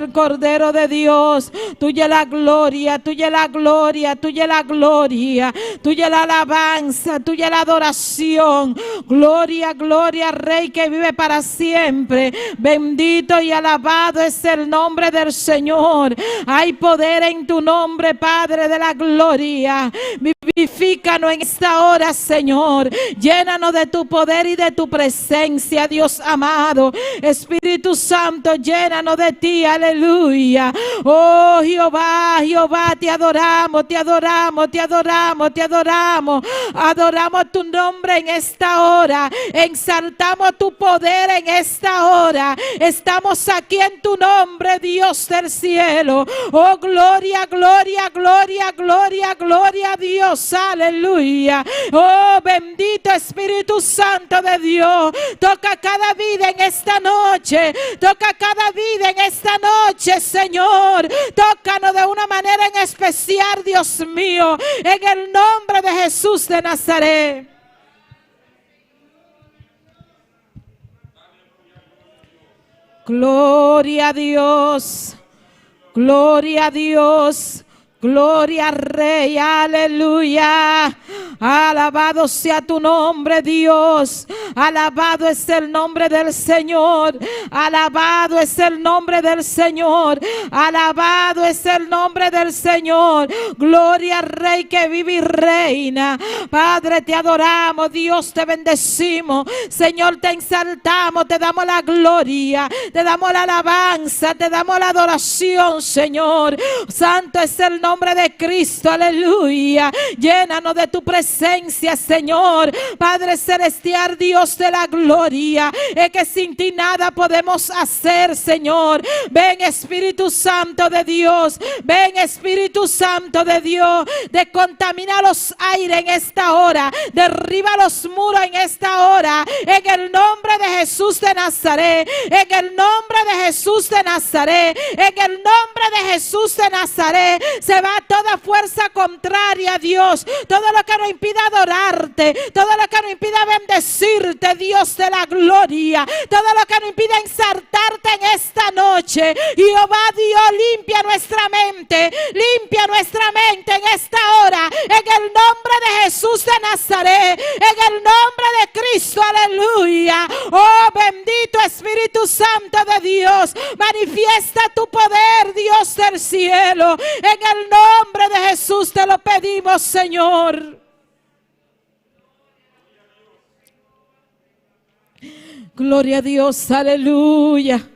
el Cordero de Dios. Tuya la gloria, tuya la gloria, tuya la gloria, tuya la alabanza, tuya la adoración. Gloria, gloria, Rey que vive para siempre. Bendito y alabado es el nombre del Señor. Hay poder en tu nombre, Padre de la gloria. Vivifícanos en esta hora, Señor. Llénanos de tu poder y de tu presencia, Dios amado. Espíritu Santo, llénanos de ti, aleluya. Oh Jehová, Jehová, te adoramos, te adoramos, te adoramos, te adoramos. Adoramos tu nombre en esta hora. Exaltamos tu poder en esta hora. Estamos aquí en tu nombre, Dios del cielo. Oh gloria, gloria, gloria, gloria, gloria a Dios, aleluya. Oh bendito Espíritu Santo de Dios. Toca cada vida en esta noche. Toca cada vida en esta noche, Señor. Tócanos de una manera en especial, Dios mío, en el nombre de Jesús de Nazaret. Gloria a Dios, gloria a Dios, gloria al Rey, aleluya. Alabado sea tu nombre, Dios. Alabado es el nombre del Señor. Alabado es el nombre del Señor. Alabado es el nombre del Señor. Gloria al Rey que vive y reina. Padre, te adoramos, Dios, te bendecimos. Señor, te exaltamos, te damos la gloria, te damos la alabanza, te damos la adoración, Señor. Santo es el nombre de Cristo, aleluya. Llénanos de tu presencia, Señor. Padre celestial, Dios de la gloria, es que sin ti nada podemos hacer, Señor. Ven Espíritu Santo de Dios, ven Espíritu Santo de Dios. Descontamina los aires en esta hora, derriba los muros en esta hora, en el nombre de Jesús de Nazaret, en el nombre de Jesús de Nazaret, en el nombre de Jesús de Nazaret. Se va toda fuerza contraria, Dios, todo lo que nos impida adorarte, todo lo que nos impida bendecirte, Dios de la gloria, todo lo que nos impida exaltarte en esta noche. Jehová Dios, limpia nuestra mente en esta hora, en el nombre de Jesús de Nazaret, en el nombre de Cristo, aleluya. Oh bendito Espíritu Santo de Dios, manifiesta tu poder, Dios del cielo, en el nombre de Jesús te lo pedimos, Señor. Gloria a Dios, aleluya.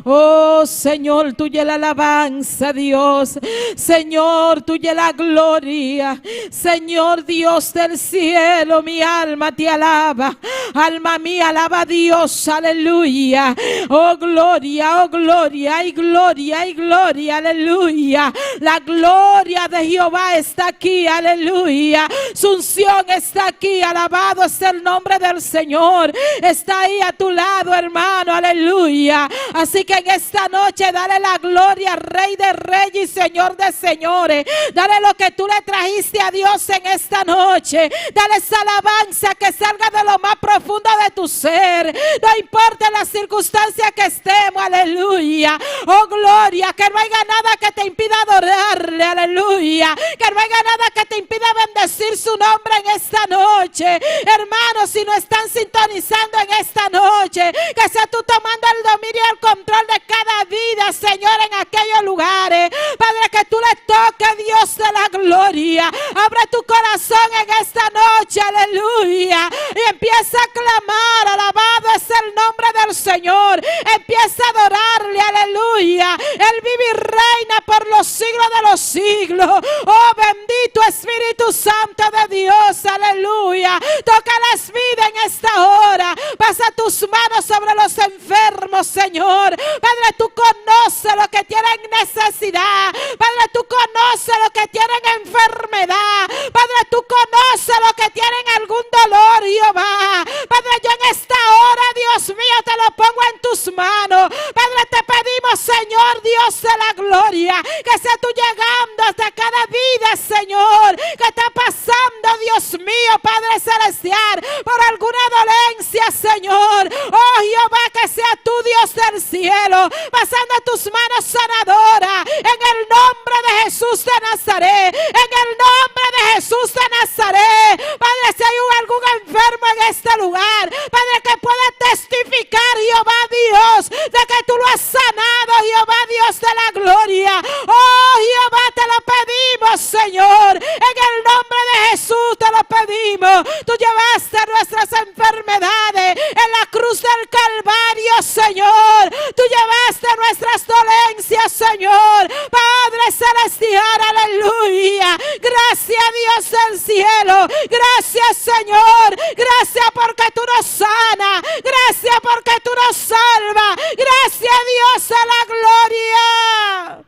Oh Señor, tuya es la alabanza, Dios. Señor, tuya es la gloria. Señor Dios del cielo, mi alma te alaba. Alma mía, alaba a Dios, aleluya. Oh gloria, y gloria, y gloria, aleluya. La gloria de Jehová está aquí, aleluya. Su unción está aquí, alabado es el nombre del Señor. Está ahí a tu lado, hermano, aleluya. Así que en esta noche dale la gloria al Rey de Reyes y Señor de Señores. Dale lo que tú le trajiste a Dios en esta noche. Dale esa alabanza que salga de lo más profundo de tu ser. No importa la circunstancia que estemos, aleluya. Oh gloria, que no haya nada que te impida adorarle, aleluya. Que no haya nada que te impida bendecir su nombre en esta noche. Hermanos, si no están sintonizando en esta noche, que sea tú tomando el dominio y el control de cada vida, Señor, en aquellos lugares. Padre, que tú le toques, Dios de la gloria. Abre tu corazón en esta noche, aleluya. Y empieza a clamar, alabado es el nombre del Señor. Empieza a adorarle, aleluya. Él vive y reina por los siglos de los siglos. Oh, bendito Espíritu Santo de Dios, aleluya. Toca las vidas en esta hora. Pasa tus manos sobre los enfermos, Señor. Padre, tú conoces lo que tienen necesidad. Padre, tú conoces lo que tienen enfermedad. Padre, tú conoces lo que tienen algún dolor, Jehová. Padre, yo en esta hora, Dios mío, te lo pongo en tus manos. Padre, te pedimos, Señor Dios de la gloria, que sea tú llegando hasta cada vida, Señor, que está pasando, Dios mío, Padre celestial, por alguna dolencia, Señor. Oh Jehová, que sea tú, Dios del cielo, pasando tus manos sanadoras, en el nombre de Jesús de Nazaret, en el nombre de Jesús de Nazaret. Padre, si hay algún enfermo en este lugar, Padre, que pueda testificar, Jehová Dios, de que tú lo has sanado, Jehová Dios de la gloria. Oh Jehová, te lo pedimos, Señor, en el nombre de Jesús te lo pedimos. Tú llevaste nuestras enfermedades en la cruz del Calvario, Señor. Tú llevaste nuestras dolencias, Señor. Padre celestial, aleluya. Gracias, Dios del cielo. Gracias, Señor. Gracias porque tú nos sanas. Gracias porque tú nos salvas. Gracias, Dios de la gloria.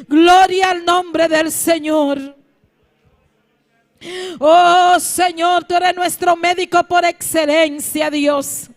Gloria al nombre del Señor. Oh Señor, tú eres nuestro médico por excelencia, Dios.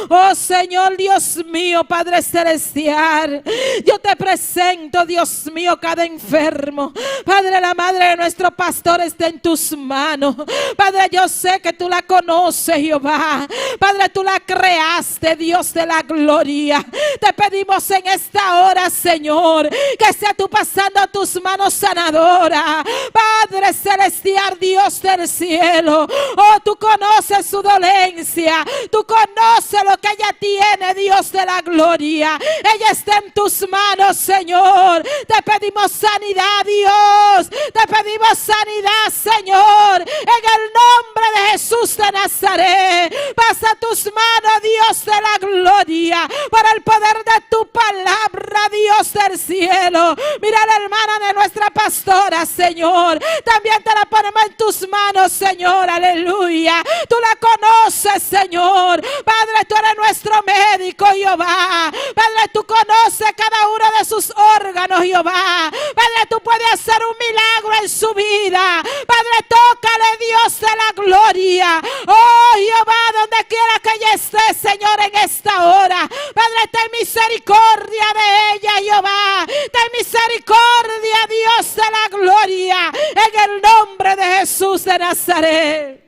Oh Señor, Dios mío, Padre celestial, yo te presento, Dios mío, cada enfermo. Padre, la madre de nuestro pastor está en tus manos. Padre, yo sé que tú la conoces, Jehová. Padre, tú la creaste, Dios de la gloria. Te pedimos en esta hora, Señor, que sea tú pasando a tus manos sanadoras. Padre celestial, Dios del cielo, oh, tú conoces su dolencia, tú conoces lo que ella tiene, Dios de la gloria. Ella está en tus manos, Señor. Te pedimos sanidad, Dios. Te pedimos sanidad, Señor, en el nombre de Jesús de Nazaret. Pasa tus manos, Dios de la gloria, por el poder de tu palabra, Dios del cielo. Mira a la hermana de nuestra pastora, Señor. También te la ponemos en tus manos, Señor, aleluya. Tú la conoces, Señor. Padre, tú eres nuestro médico, Jehová. Padre, tú conoces cada uno de sus órganos, Jehová. Padre, tú puedes hacer un milagro en su vida. Padre, tócale, Dios de la gloria. Oh, Jehová, donde quiera que ella esté, Señor, en esta hora. Padre, ten misericordia de ella, Jehová. Ten misericordia, Dios de la gloria. En el nombre de Jesús de Nazaret.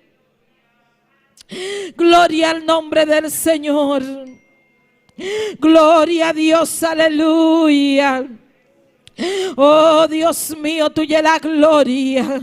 Gloria al nombre del Señor. Gloria a Dios, aleluya. Oh Dios mío, tuya es la gloria.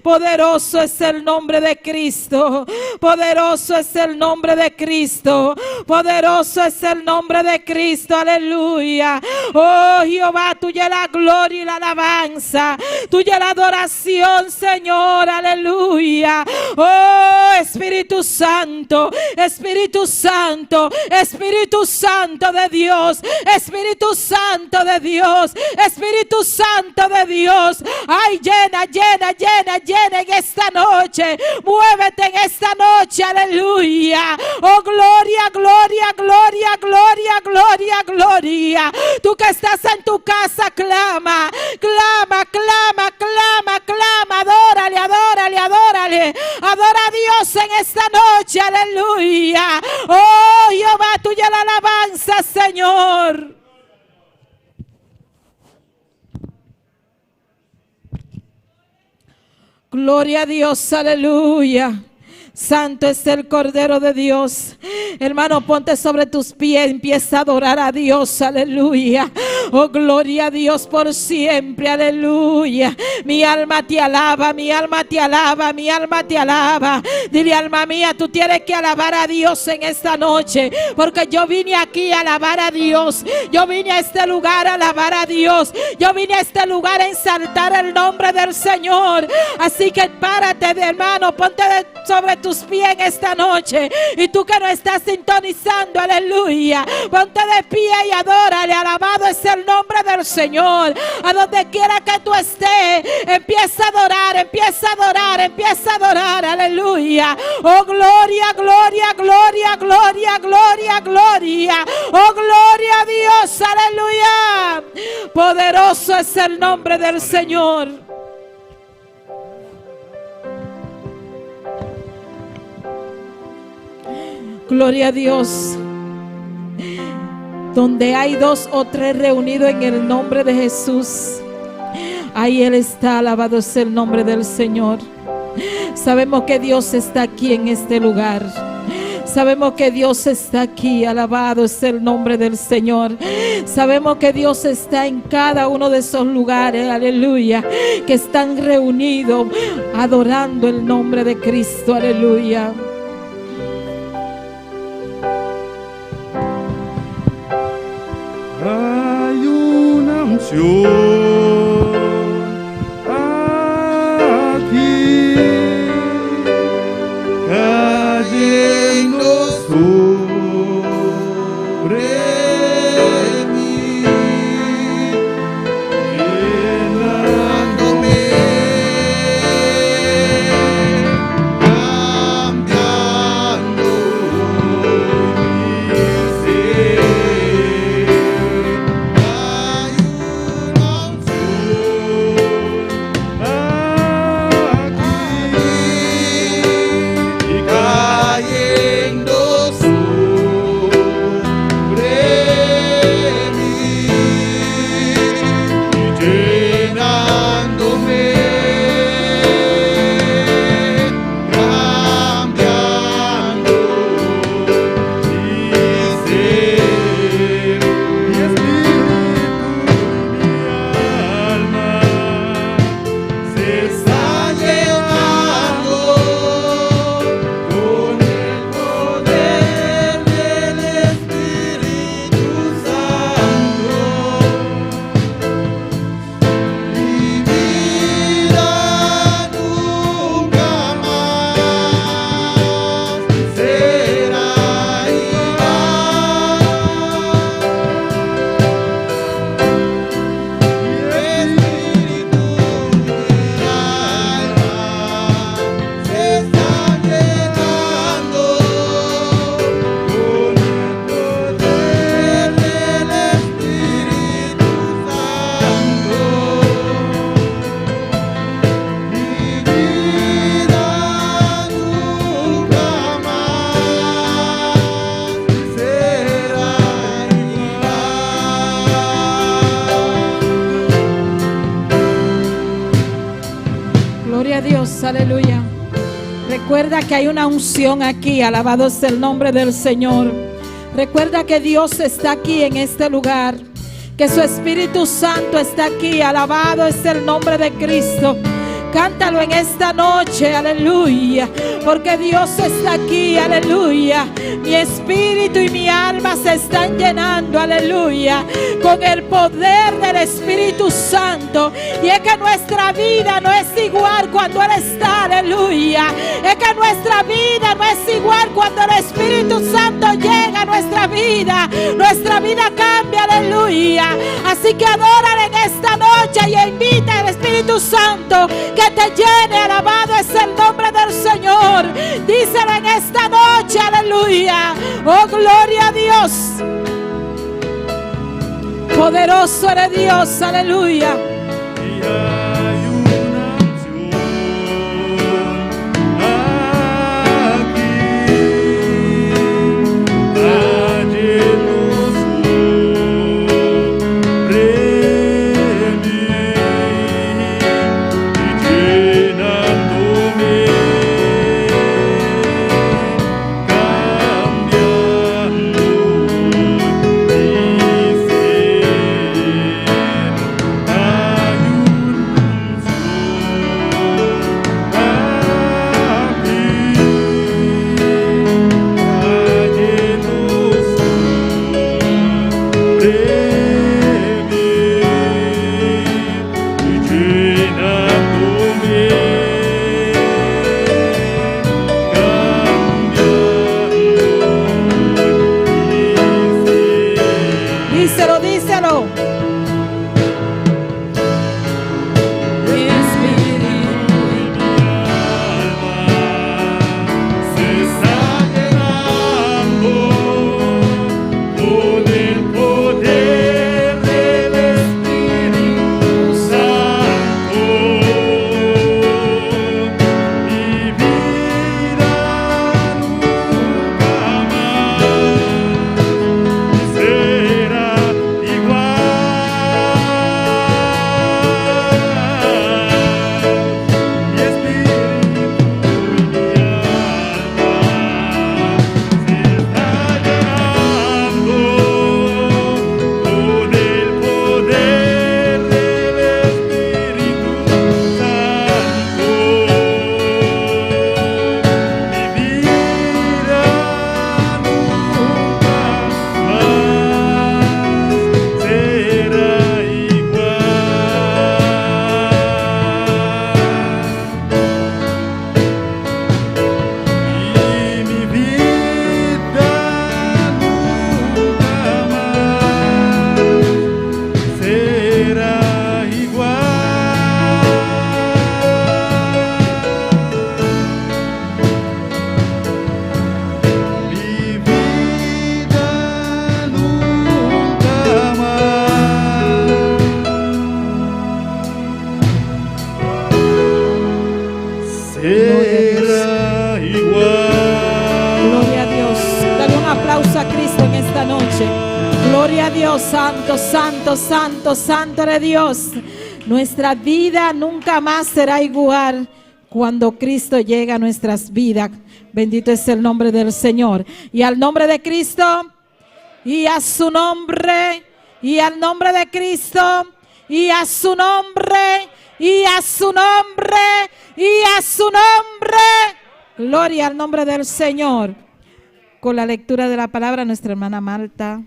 Poderoso es el nombre de Cristo. Poderoso es el nombre de Cristo. Poderoso es el nombre de Cristo, aleluya. Oh Jehová, tuya es la gloria y la alabanza. Tuya es la adoración, Señor, aleluya. Oh Espíritu Santo, Espíritu Santo, Espíritu Santo de Dios, Espíritu Santo de Dios, Espíritu Santo de Dios. Ay, llena, llena, llena, llena en esta noche. Muévete en esta noche, aleluya. Oh, gloria, gloria, gloria, gloria, gloria, gloria. Tú que estás en tu casa, clama, clama, clama, clama, clama. Adórale, adórale, adórale. Adora a Dios en esta noche, aleluya. Oh, Jehová, tuya la alabanza, Señor. Gloria a Dios, aleluya. Santo es el Cordero de Dios. Hermano, ponte sobre tus pies, empieza a adorar a Dios, aleluya. Oh, gloria a Dios por siempre, aleluya. Mi alma te alaba, mi alma te alaba, mi alma te alaba. Dile, alma mía, tú tienes que alabar a Dios en esta noche, porque yo vine aquí a alabar a Dios. Yo vine a este lugar a alabar a Dios. Yo vine a este lugar a exaltar el nombre del Señor. Así que párate, hermano, ponte sobre tus pies en esta noche. Y tú que no estás sintonizando, aleluya, ponte de pie y adórale. Alabado es el nombre del Señor. A donde quiera que tú estés, empieza a adorar, empieza a adorar, empieza a adorar, aleluya. Oh, gloria, gloria, gloria, gloria, gloria, gloria. Oh, gloria a Dios, aleluya. Poderoso es el nombre del Señor. Gloria a Dios. Donde hay 2 o 3 reunidos en el nombre de Jesús, ahí Él está. Alabado sea el nombre del Señor. Sabemos que Dios está aquí en este lugar. Sabemos que Dios está aquí. Alabado es el nombre del Señor. Sabemos que Dios está en cada uno de esos lugares, aleluya, que están reunidos adorando el nombre de Cristo, aleluya. Hay una unción aquí cayendo sobre mí, llenándome, cambiando mi ser. Gloria a Dios, aleluya. Recuerda que hay una unción aquí. Alabado sea el nombre del Señor. Recuerda que Dios está aquí en este lugar, que su Espíritu Santo está aquí. Alabado es el nombre de Cristo. Cántalo en esta noche, aleluya, porque Dios está aquí, aleluya. Mi espíritu y mi alma se están llenando, aleluya, con el poder del Espíritu Santo. Y es que nuestra vida no es igual cuando Él está, aleluya. Es que nuestra vida no es igual cuando el Espíritu Santo llega a nuestra vida. Nuestra vida cambia, aleluya. Así que adórale en esta noche y invita al Espíritu Santo que te llene. Alabado es el nombre del Señor. Díselo en esta noche, aleluya. Oh, gloria a Dios. Poderoso eres Dios, aleluya. Será Oh, santo, santo, santo, santo eres Dios. Nuestra vida nunca más será igual cuando Cristo llega a nuestras vidas. Bendito es el nombre del Señor. Y al nombre de Cristo, y a su nombre, y al nombre de Cristo, y a su nombre, y a su nombre, y a su nombre. Gloria al nombre del Señor. Con la lectura de la palabra, nuestra hermana Marta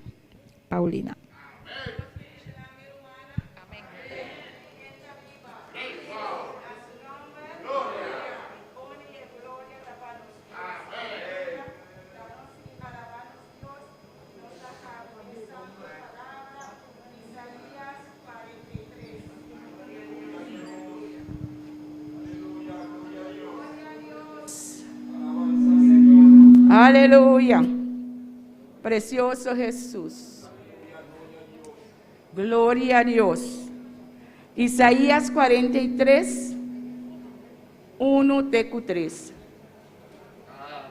Paulina. Aleluya. Precioso Jesús. Gloria a Dios. Isaías 43, 1 TQ3.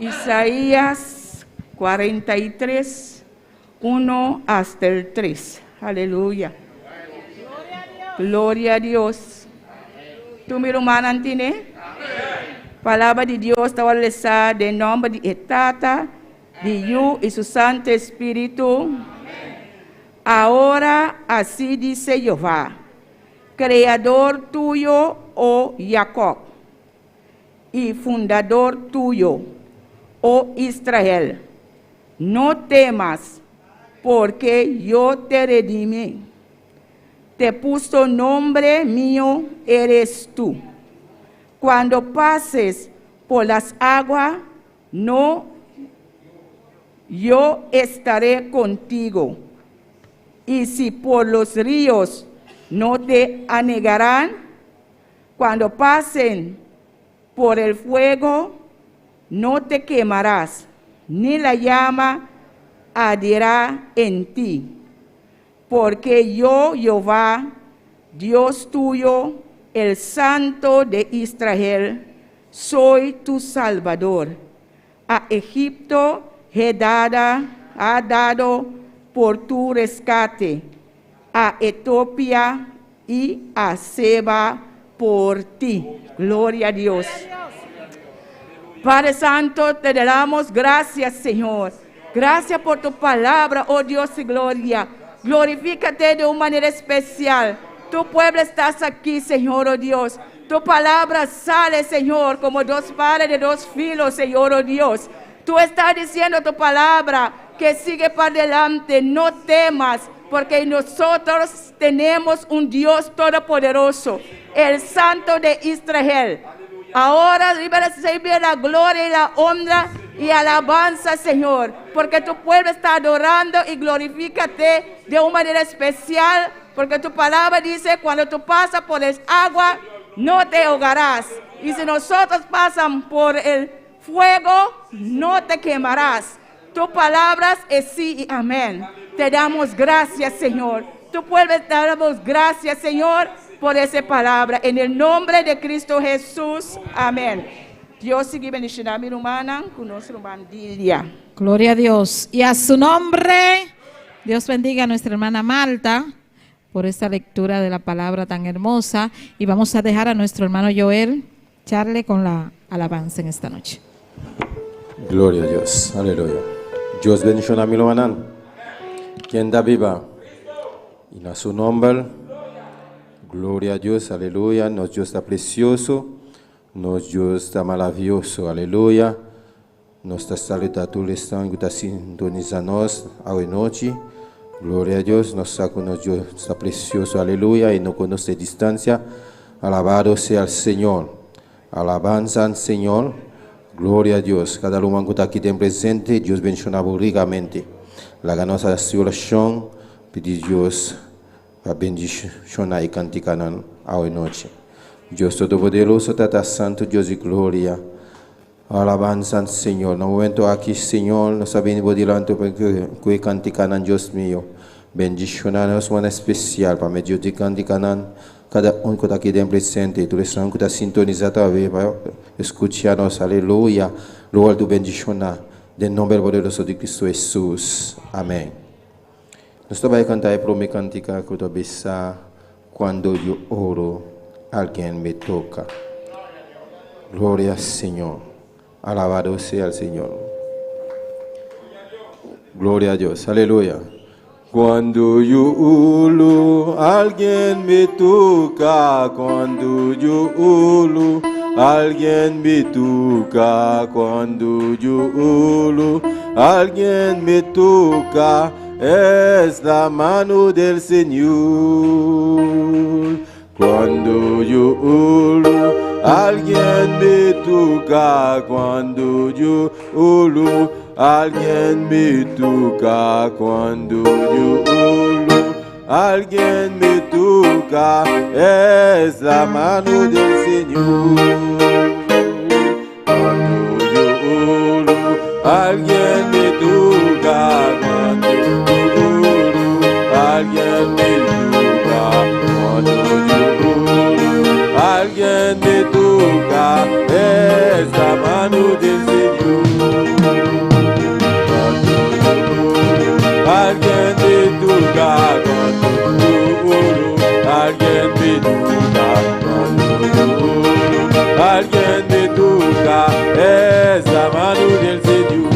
Isaías 43, 1 hasta el 3. Aleluya. Gloria a Dios. ¿Tú me lo mandas, Tine? Palavra de Deus está a lesar de nome de Tata, de Yu e su Santo Espírito. Ahora así dice Jehová, Creador tuyo, oh Jacob, y fundador tuyo, oh Israel. No temas, porque yo te redimí. Te puso nombre mío, eres tú. Cuando pases por las aguas, yo estaré contigo. Y si por los ríos no te anegarán, cuando pasen por el fuego, no te quemarás, ni la llama arderá en ti. Porque yo, Jehová, Dios tuyo, el Santo de Israel, soy tu Salvador. A Egipto ha dado por tu rescate, a Etiopía y a Seba por ti. Gloria a Dios. Padre Santo, te damos gracias, Señor. Gracias por tu palabra, oh Dios y gloria. Glorifícate de una manera especial. Tu pueblo estás aquí, Señor, oh Dios. Tu palabra sale, Señor, como dos pares de dos filos, Señor, oh Dios. Tú estás diciendo tu palabra que sigue para adelante. No temas, porque nosotros tenemos un Dios todopoderoso, el Santo de Israel. Ahora recibe la gloria y la honra y alabanza, Señor, porque tu pueblo está adorando y glorifícate de una manera especial. Porque tu palabra dice, cuando tú pasas por el agua, no te ahogarás. Y si nosotros pasamos por el fuego, no te quemarás. Tu palabra es sí y amén. Te damos gracias, Señor. Tu pueblo te damos gracias, Señor, por esa palabra. En el nombre de Cristo Jesús, amén. Dios sigue bendiciendo a mi hermana con nuestra bandilla. Gloria a Dios. Y a su nombre, Dios bendiga a nuestra hermana Marta por esta lectura de la palabra tan hermosa, y vamos a dejar a nuestro hermano Joel Charle con la alabanza en esta noche. Gloria a Dios, aleluya. Dios bendiga a mi hermana, quien da viva, y a su nombre, gloria a Dios, aleluya. Nos Dios está precioso, nos Dios está maravilloso, aleluya. Nos está saludando a todos los que están sintonizando hoy noche. Gloria a Dios, nos Dios está precioso, aleluya, y no conoce distancia. Alabado sea el Señor, alabanza al Señor, gloria a Dios. Cada uno que está aquí presente, Dios bendiga ricamente. La ganosa oración, pedir Dios a bendicionar y cantar hoy noche. Dios Todopoderoso, Tata Santo, Dios y gloria. Alabanza al Señor. En un momento aquí, Señor, nos ha venido delante porque cantican, Dios mío. Bendicionanos una especial para medio de cantican cada uno que está aquí presente. Tú eres un que está sintonizado a ver, para escucharnos. Aleluya. Luego tu bendicionar. En nombre poderoso de Cristo Jesús. Amén. Nosotros vamos a cantar el primer cántica que tú ves cuando yo oro, alguien me toca. Gloria al Señor. Alabado sea el Señor. Gloria a Dios. Aleluya. Cuando yo oro, alguien me toca. Cuando yo oro, alguien me toca. Cuando yo oro, alguien me toca. Es la mano del Señor. Cuando yo oro, alguien me toca. Cuando yo oro, alguien me toca. Cuando yo oro, alguien me toca. Es la mano del Señor. Cuando yo oro, alguien me toca. Cuando yo oro, alguien me toca. Cuando yo alguien me toca, es la mano del Señor. Cuando yo oro, alguien me toca. Cuando yo oro, alguien me toca. Cuando yo oro, alguien me toca, es la mano del Señor.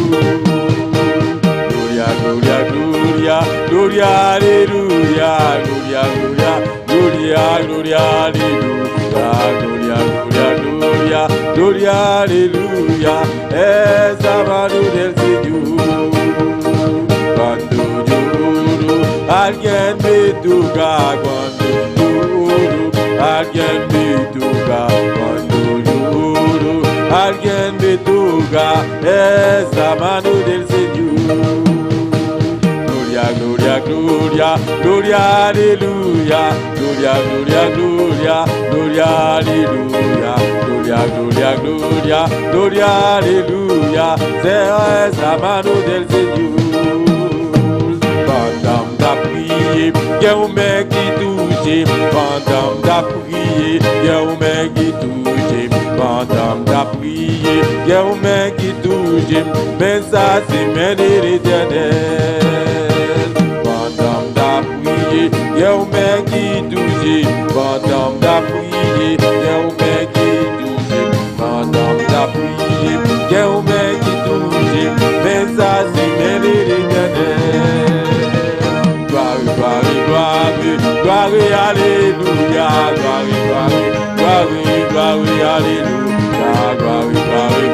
Gloria, gloria, gloria, gloria, aleluya, gloria, gloria, gloria, gloria, aleluya. Gloria, gloria, gloria, gloria, aleluya, es la mano del Señor. Cuando yo oro, alguien me toca. Cuando yo oro, alguien me toca. Cuando yo oro, alguien me toca, es la mano del Señor. Gloria, gloria, gloria, gloria, aleluya, gloria, gloria, gloria, gloria, aleluya, gloria, gloria, gloria, gloria, aleluya, es la mano del Señor. Pendant la prière, il y a un mec qui touche. Pendant la prière, il y a un mec qui touche. Pendant la prière, il y a un mec qui touche. Mais ça c'est main de l'Éternel. Pendant la prière, il y a un mec qui touche. Pendant la prière, il y a un mec qui touche. Pendant la prière, il y a un mec qui touche. Mais ça c'est main de l'Éternel. Gloire, gloire, gloire, alléluia. Gloire, gloire, gloire, gloire, alléluia. Gloire, gloire,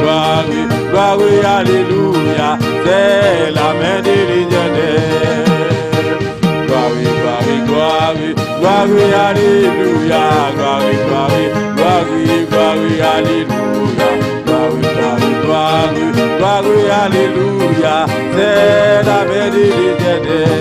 gloire, gloire, alléluia. C'est la main de l'Éternel. Gloire, gloire, gloire, gloire, alléluia. Gloire, gloire, gloire, gloire, alléluia. Gloire, gloire, gloire, gloire, alléluia. C'est la main de l'Éternel.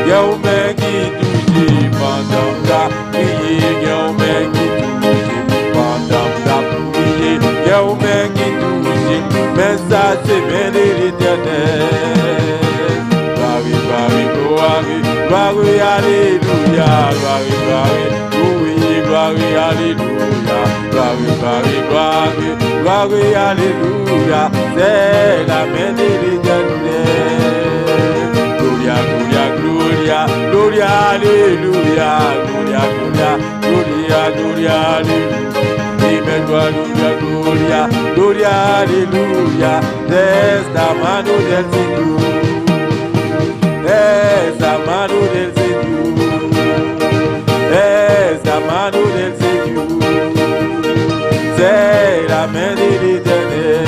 Il y a un mec qui touche pendant la prière. Il y a un mec qui touche pendant la prière. Il y a un mec qui touche, mais ça c'est bien de l'Éternel. Gloire, gloire, gloire, gloire, alléluia. Gloire, gloire, oui, gloire, alléluia. Gloire, gloire, gloire, gloire, alléluia. C'est la main de l'Éternel. Gloria, gloria, gloria, gloria, alléluia. Gloria, gloria, gloria, gloria, alléluia. Amen, gloria, gloria, gloria, alléluia. Es la mano del Señor. Es la mano del Señor. Es la mano del Señor. C'est la main de l'Éternel.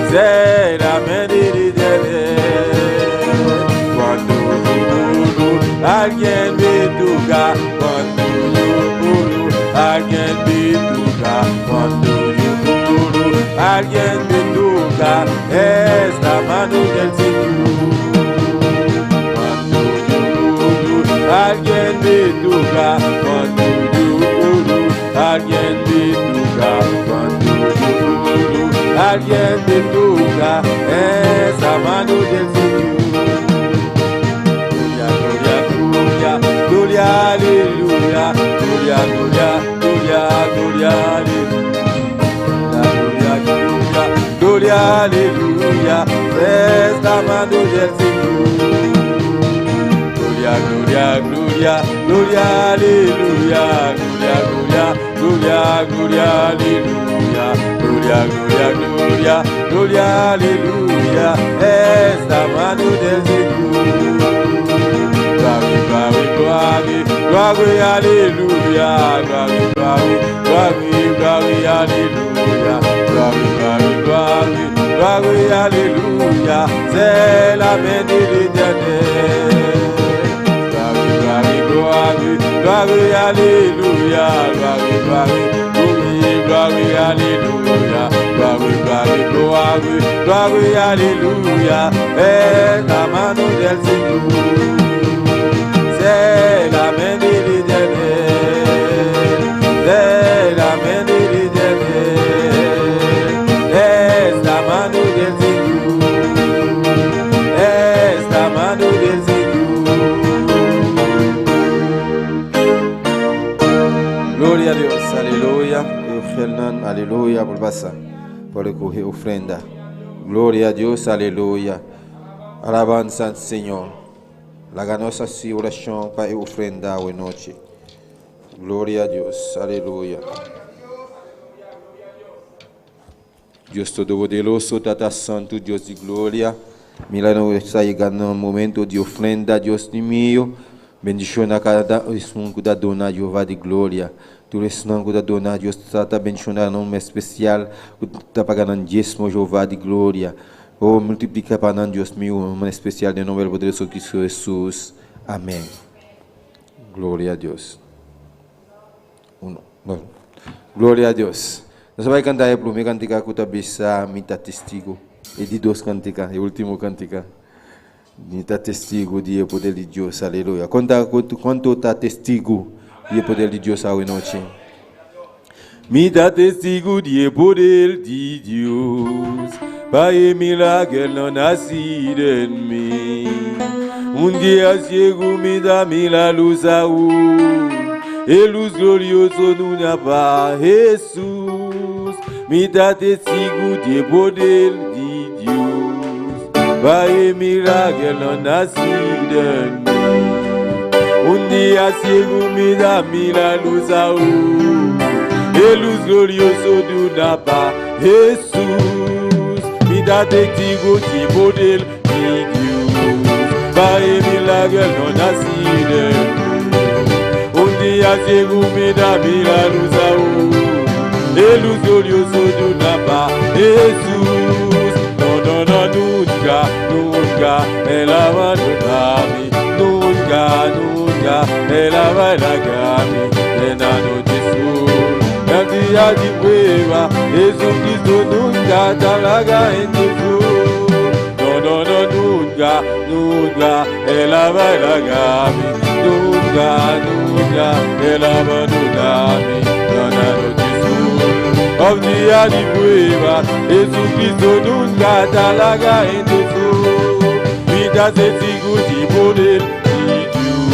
C'est la main de l'Éternel. Cuando yo oro, alguien me toca. Cuando yo oro, alguien me toca. Cuando yo oro, alguien me toca. Es la mano del Señor. Cuando yo oro, alguien me toca. Cuando yo oro, alguien me toca. Cuando yo oro, alguien me toca. Es la mano del Señor. Gloria, aleluya, gloria, gloria, gloria, gloria, aleluya, gloria, gloria, gloria, aleluya, es Alléluia, Gloria, Alléluia, Gloria, Gloria, Gloria, Gloria, Alléluia, Gloria, Gloria, Gloria, Gloria, Alléluia, esta mano del Señor. Glory, glory, glory, glory, Alléluia, glory, glory, glory, glory, Alléluia, glory, glory, glory, glory, Alléluia, c'est la main de l'Éternel. Glory, glory, glory, glory, Alléluia, glory, glory, glory, glory, Alléluia, glory, glory, glory, glory, Alléluia, est la main del Señor. C'est la main de l'Éternel, c'est la main de l'Éternel, c'est la main del Señor, c'est la main del Señor. Gloria a Dios, aleluya, Hernan, aleluya, por pasar, por recoger ofrenda. Gloria a Dios, aleluya, alabanza al Señor. La nossa oração para ofrendar hoje noite. Glória a Deus. Aleluia. Deus Todo-Poderoso, Tata Santo, Deus de glória. Milano está chegando no momento de ofrenda, Deus de meu. Bendiciona cada esmanco da dona Jeová de glória. Tu esmanco da dona Deus está bendicionando nome especial. Está pagando dízimo Jeová de glória. Oh, multiplica para nós, Deus meu, uma especial de nome do poderoso Cristo Jesus. Amém. Glória a Deus. Glória a Deus. Nós vamos cantar a primeira cantiga que está bisa, mita testigo. E de duas canticas, e último cantica. Mita testigo de poder de Deus, aleluia. Quanto está testigo de poder de Deus hoje noite? Mita testigo de poder de Deus. Pai milagre não nascido em mim. Dia chego me dá mila luz a e luz glorioso nuna para Jesus. Me dá testigo de poder de Deus. Pai milagre não nascido em mim. Dia chego me dá mila luz a e luz glorioso nuna para Jesus. Me dá testigo de poder de Deus. Pai milagre não nascido. Dia chego me dá mila luz a e luz glorioso do Napa. Jesus, não, nunca, nunca, ela vai largar-me. Nunca, nunca, ela vai largar-me. Na noite escura, na dia de prueba, Jesus Cristo nunca te larga em Jesus. Não, nunca, nunca, ela vai largar-me. Nunca, nunca, ela vai largar-me. Na noite escura, ao dia de prueba, Jesus Cristo nunca te larga em Jesus. Me dá testigo de poder de Deus.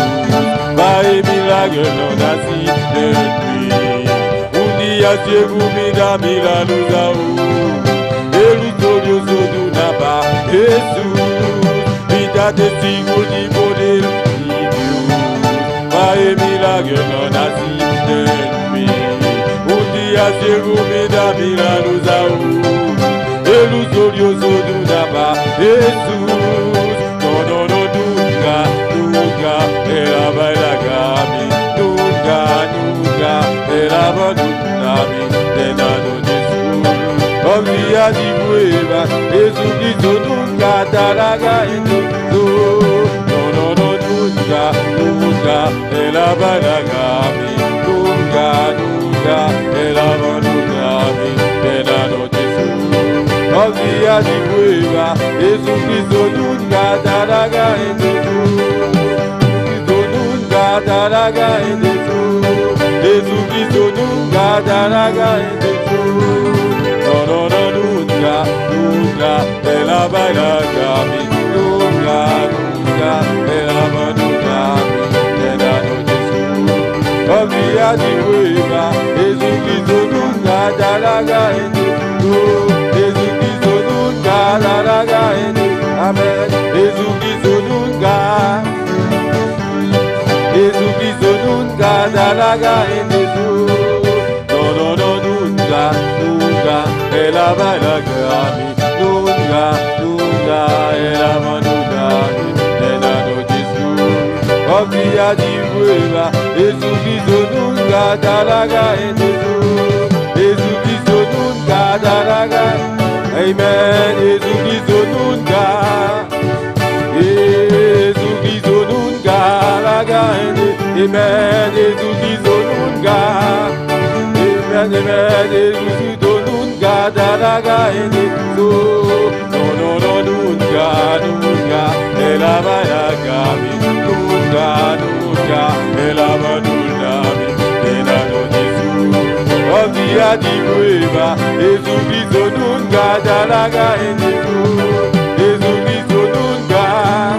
Pai milagre não nasce de mim. Dia chego me dá mila luz a ele glorioso do Napa. Jesus, me dá testigo de poder de Deus. Pai milagre não nasce de mim. Dia chego me dá mila luz a ele glorioso do Napa. Jesus, não, nunca, nunca, ela vai largar-me. Nunca, nunca, ela vai largar-me. Dia de prueba, Jesus Cristo nunca te larga em Jesus. Não, nunca, nunca, ela vai largar-me. Nunca, nunca, ela vai largar-me. Na noite escura, ao dia de prueba, Jesus Cristo nunca te larga em Jesus. Cristo nunca te larga em Jesus. Jesus Cristo nunca te larga em Jesus. No, nunca, nunca, ela vai largar-me. Nunca, nunca, ela vai largar-me. Na noite escura, ao dia de prueba, Jesus Cristo nunca te larga em Jesus. Jesus Cristo nunca te larga em Jesus. Amém. Jesus Cristo nunca. Jesus nunca dalaga en Jesús. No, no, no, nunca, nunca, el abalagami, nunca, nunca, el amanugami, enano Jesús. Oh, día de prueba, Jesucristo nunca dalaga en Jesús. Jesucristo nunca dalaga, amen, Jesucristo nunca. Jesucristo nunca dalaga en Jesús. Amen, Jesucristo nunca. Amen, amen, Jesucristo nunca dalaga en Jesús. No, no, no, nunca, nunca, el abayagami, nunca, nunca, el amanulami, enano Jesús. Oh, día de prueba, Jesucristo nunca dalaga en Jesús. Jesucristo nunca.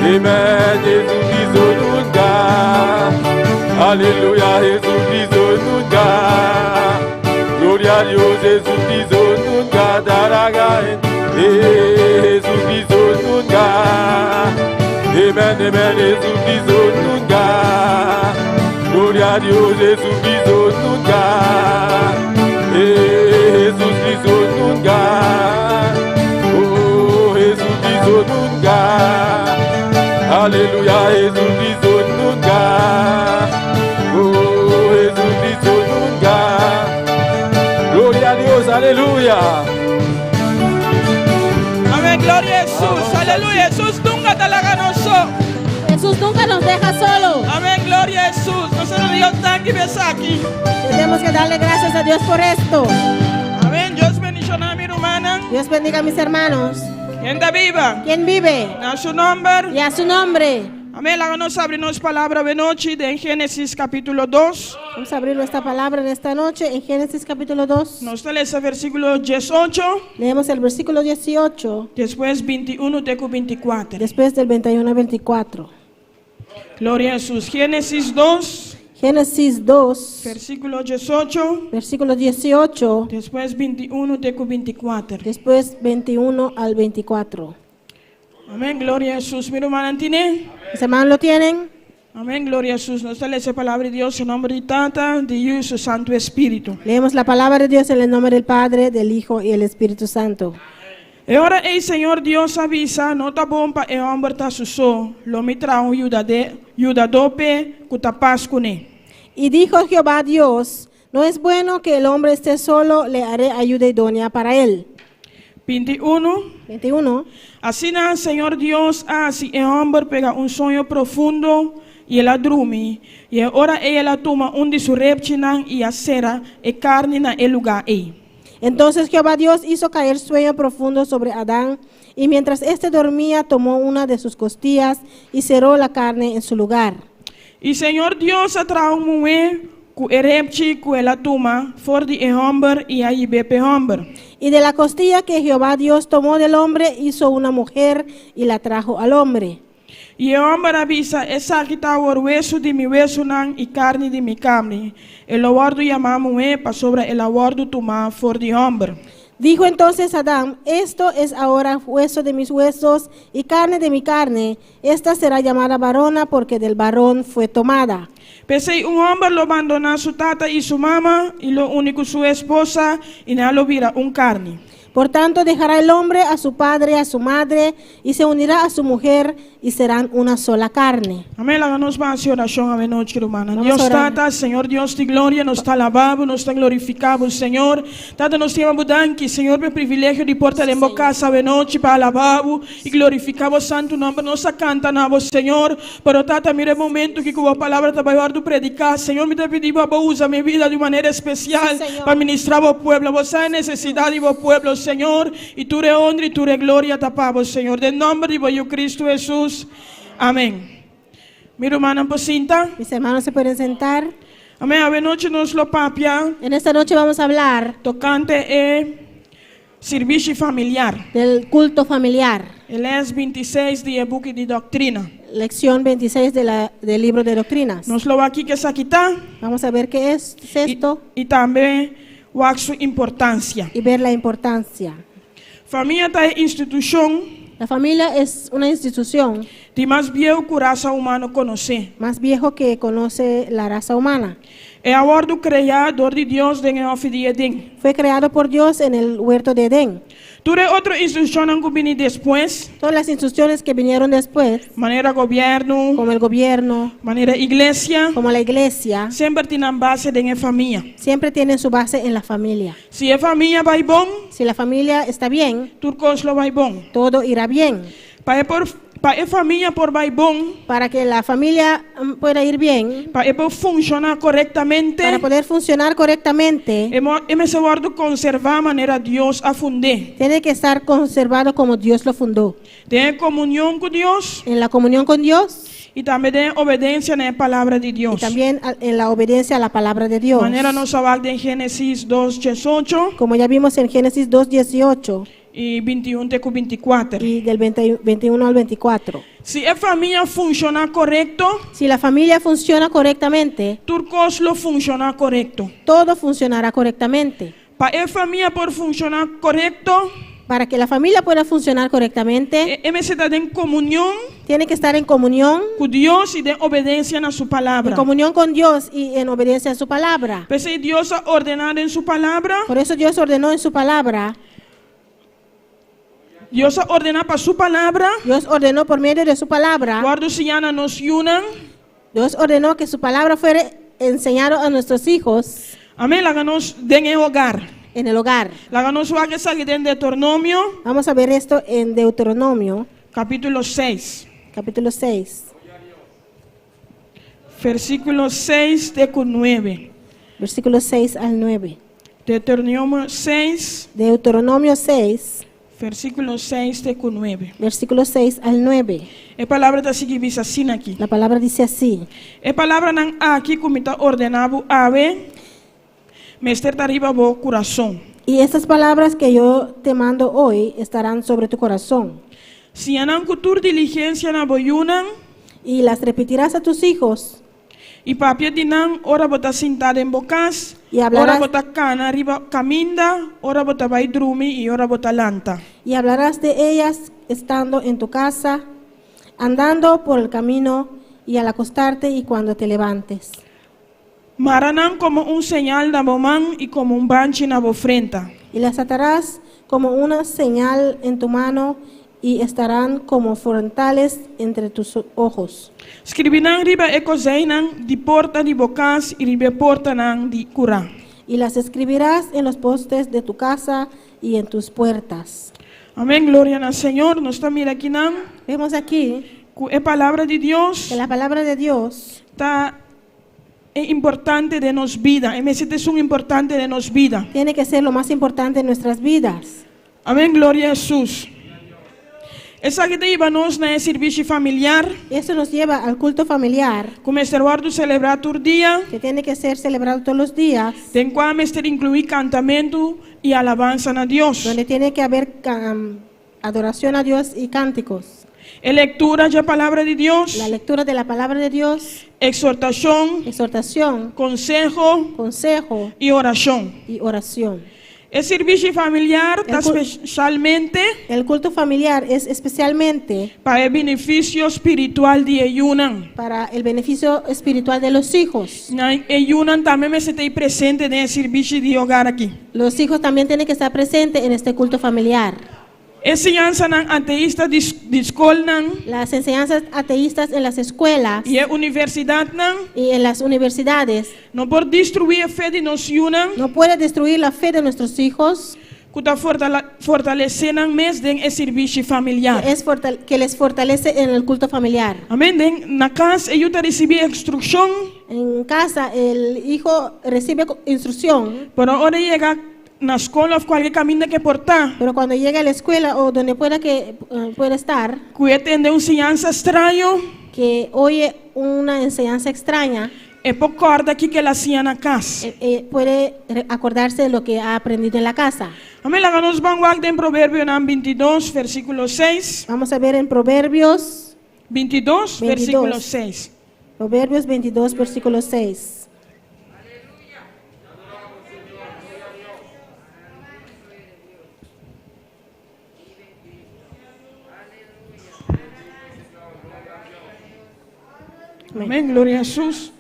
Amen, Jesucristo nunca. Aleluya, Jesucristo nunca. Gloria a Dios, Jesucristo nunca dalaga en Jesucristo nunca. Amen, amen, Jesucristo nunca. Gloria a Dios, Jesucristo nunca. Jesucristo nunca. Oh, Jesucristo nunca. Aleluya, Jesucristo nunca. Oh, Jesucristo nunca. Gloria a Dios, aleluya. Amén, gloria a Jesús, aleluya. Jesús nunca te la ganó solo. Jesús nunca nos deja solos. Amén, gloria a Jesús. Nosotros Dios está aquí, ves aquí. Tenemos que darle gracias a Dios por esto. Amén, Dios bendiga a mi hermana. Dios bendiga a mis hermanos. ¿Quién está viva? ¿Quién vive? A su nombre. Y a su nombre. Amén, háganos abrirnos palabra de noche de Génesis capítulo 2. Vamos a abrir nuestra palabra en esta noche en Génesis capítulo 2. Nos lee ese versículo 18. Leemos el versículo 18. Después 21 de 24. Después del 21 al 24. Gloria a Jesús. Génesis 2. Génesis 2. Versículo 18. Versículo 18. Después 21 de 24. Después 21 al 24. Amén, gloria a Jesús. Mi hermana tiene. ¿Mis hermanos lo tienen? Amén, gloria a Jesús. Nos lee esa palabra de Dios en nombre de Tata, de Hijo y su Santo Espíritu. Leemos la palabra de Dios en el nombre del Padre, del Hijo y del Espíritu Santo. E ora el Señor Dios avisa, no ta bomba e hombre ta suso, lo mitra un yudadope kutapas kune. Y dijo Jehová Dios, no es bueno que el hombre esté solo, le haré ayuda idónea para él. 21. 21. Así na Señor Dios hace el hombre pega un sueño profundo y él adrumi. Y ahora ella toma un de su repchinan y acera e carne na el lugar ahí. Entonces Jehová Dios hizo caer sueño profundo sobre Adán, y mientras éste dormía tomó una de sus costillas y cerró la carne en su lugar. Y Señor Dios atrajo un mujer cu erepchi cu ela tuma for di hombre y ahí bepe hombre. Y de la costilla que Jehová Dios tomó del hombre hizo una mujer y la trajo al hombre. Y el hombre avisa, esa quita hueso de mi hueso nan y carne de mi carne. El aguardo llamamos pa sobre el aguardo tuma for di hombre. Dijo entonces Adán, esto es ahora hueso de mis huesos y carne de mi carne. Esta será llamada varona porque del varón fue tomada. Pese un hombre lo abandona a su tata y su mamá y lo único su esposa y nada lo vira un carne. Por tanto dejará el hombre a su padre, a su madre y se unirá a su mujer y serán una sola carne. Amén. Háganos más oración a noche, hermana. Vamos Dios a orar. Tata, Señor Dios de gloria, nos está alabado, nos está glorificado, Señor. Tata, nos tiene budanqui, Señor, el privilegio de portar en boca a noche para alabado y glorificamos santo nombre. Nos canta nabo, Señor. Pero Tata, mira el momento que con la palabra te va a predicar, Señor, me te pedimos a usa mi vida de manera especial Sí, para ministrar a pueblo. Vos hay necesidad de vos pueblo, Señor, y tú eres honra y tú eres gloria, tapamos, Señor, del nombre de Cristo Jesús. Amén. Mi hermana Pocinta. Mis hermanos se pueden sentar. Amén. A noche nos lo papia. En esta noche vamos a hablar Tocante servicio familiar. del culto familiar. Él es 26 de book de doctrina. Lección 26 del libro de doctrinas. Nos lo va aquí que se quita. Vamos a ver qué es esto Y también su importancia. y ver la importancia. Familia es institución La familia es una institución Ti más viejo que a raça humana conoce. más viejo que conoce la raza humana. É a ordem criador de Deus em off de Edén. Fue creado por Dios en el huerto de Edén. Tudo outra instrução que vem depois, Todas las instrucciones que vinieron después, maneira governo, como el gobierno, maneira igreja, como la iglesia, sempre tem na base de família. siempre tienen su base en la familia. Se a família vai bom, Si la familia está bien, turcos lo vai bom. todo irá bien. Para a família por vai bom, Para que la familia pueda ir bien, para funcionar corretamente, para poder funcionar correctamente, hemos de conservar a maneira Deus a fundar. tiene que estar conservado como Dios lo fundó. Tem comunhão com Deus En la comunión con Dios e também tem obediência na palavra de y Deus. también en la obediencia a la palabra de Dios. Maneira nossa vaga em Gênesis 2:18 Como ya vimos en Génesis 2:18 e 21 até 24. y del 21 al 24. Se a família funcionar correto, Si la familia funciona correctamente, turcos lo funcionar correto. todo funcionará correctamente. Para a família por funcionar correto, Para que la familia pueda funcionar correctamente, hemos de estar em comunhão tiene que estar en comunión com Deus e de obediência na sua palavra. con Dios y en obediencia a su palabra. Pese Deus a ordenar em sua palavra, Por eso Dios ordenó en su palabra, Deus a ordenar para sua palavra, Dios ordenó por medio de su palabra, guardo se nos unam. Dios ordenó que su palabra fuera enseñada a nuestros hijos Amém, lá nos den em hogar. en el hogar. Lá nos vaga sair de Deuteronômio, Vamos a ver esto en Deuteronomio, capítulo 6, capítulo 6, versículo 6 até 9. versículos 6 al 9. Deuteronômio 6, Deuteronomio 6, versículo 6 até 9. versículos 6 al 9. A palavra está seguindo assim aqui. La palabra dice así: A palavra não aqui como está ordenado a ver, mester arriba bo coração. y estas palabras que yo te mando hoy estarán sobre tu corazón, Se anam cultura diligência na boyunan, y las repetirás a tus hijos, e papia dinam, ora bota sentada em bocas, Y ora hablarás- bota cana arriba caminda, ora bota vai drumi e ora bota lanta. y hablarás de ellas estando en tu casa, andando por el camino y al acostarte y cuando te levantes. Maranam como señal na boman e como banchi na bofrenta. Y las atarás como una señal en tu mano y estarán como frontales entre tus ojos. Escribinang riba e cozeinan di porta di bocas e riba porta nang di cura. Y las escribirás en los postes de tu casa y en tus puertas. Amém, glória ao Senhor. Nós estamos aqui não, Vemos aquí com a palavra de Deus que la palabra de Dios está importante de nos vida. Esse é um importante de nos vida. tiene que ser lo más importante en nuestras vidas. Amém, glória a Jesus. Essa aqui iba nós na serviço familiar, Eso nos lleva al culto familiar, como este guardo celebrar todo dia, que tiene que ser celebrado todos los días, tem como este incluir cantamento e alabança a Deus. donde tiene que haber adoración a Dios y cánticos. E lectura da palavra de Deus, La lectura de la palabra de Dios, exortação, exhortación, consejo consejo e oração. y oración. O serviço familiar está cul- especialmente El culto familiar es especialmente para o benefício espiritual de Ayunan. para el beneficio espiritual de los hijos. Ayunan também me está presente no serviço de hogar aqui. Los hijos también tienen que estar presentes en este culto familiar. Enseñanza nan ateísta de escola nan Las enseñanzas ateístas en las escuelas e a universidade nan y en las universidades não pode destruir a fé de nós Yunan, no puede destruir la fe de nuestros hijos, que está fortalecendo mais den serviço familiar. que les fortalece en el culto familiar. Amém. Den na casa eu está receber instrução En casa el hijo recibe instrucción, para hora llegar na escola ou qualquer caminho que portar. pero cuando llega a la escuela o donde pueda que pueda estar, Que entender uma ensinança estranho que oye una enseñanza extraña, é por corda aqui que ela hacía na casa. puede acordarse de lo que ha aprendido en la casa. Amém. Lá nos vamos em Provérbio 22, versículo 6. Vamos a ver en Proverbios 22, 22. versículo 6. Proverbios 22, versículo 6. Amén, gloria a Jesús.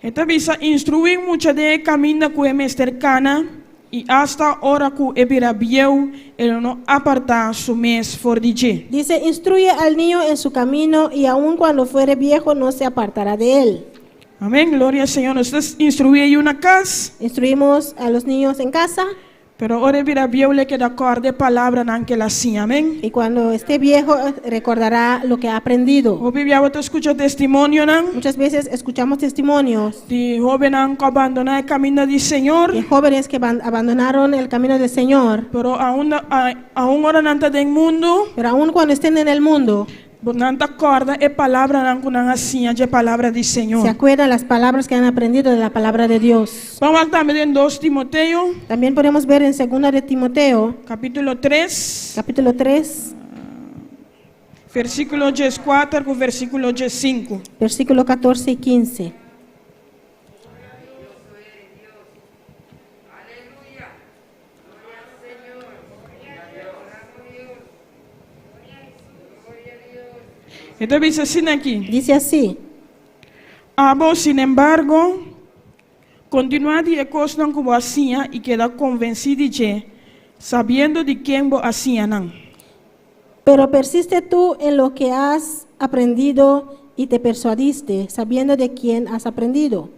Esta visa instruir mucha de camina que es cercana y hasta ahora que ebira bieu el no aparta su mes for DJ. Dice, instruye al niño en su camino y aun cuando fuere viejo no se apartará de él. Amén, gloria al Señor. Ustedes instruye una casa, Instruimos a los niños en casa pero ahora ebira bieu le queda acorde palabra nan que la sí. Amén. y cuando esté viejo recordará lo que ha aprendido. O biblia te escucha testimonio nan Muchas veces escuchamos testimonios de joven nan que abandona el camino del Señor, de jóvenes que abandonaron el camino del Señor, pero aún ahora nanta del mundo, pero aun cuando estén en el mundo, nanta acorda e palabra nan que nan assim de palabra del se Señor. acuerdan las palabras que han aprendido de la palabra de Dios. Vamos también en 2 Timoteo, También podemos ver en 2 de Timoteo, capítulo 3, capítulo 3, versículo 4 con versículo 5. versículo 14 y 15. Esto dice así aquí. Dice así: A vos, sin embargo, continuad y cosas como hacía y queda convencido de, sabiendo de quién vos hacían. pero persiste tú en lo que has aprendido y te persuadiste, sabiendo de quién has aprendido.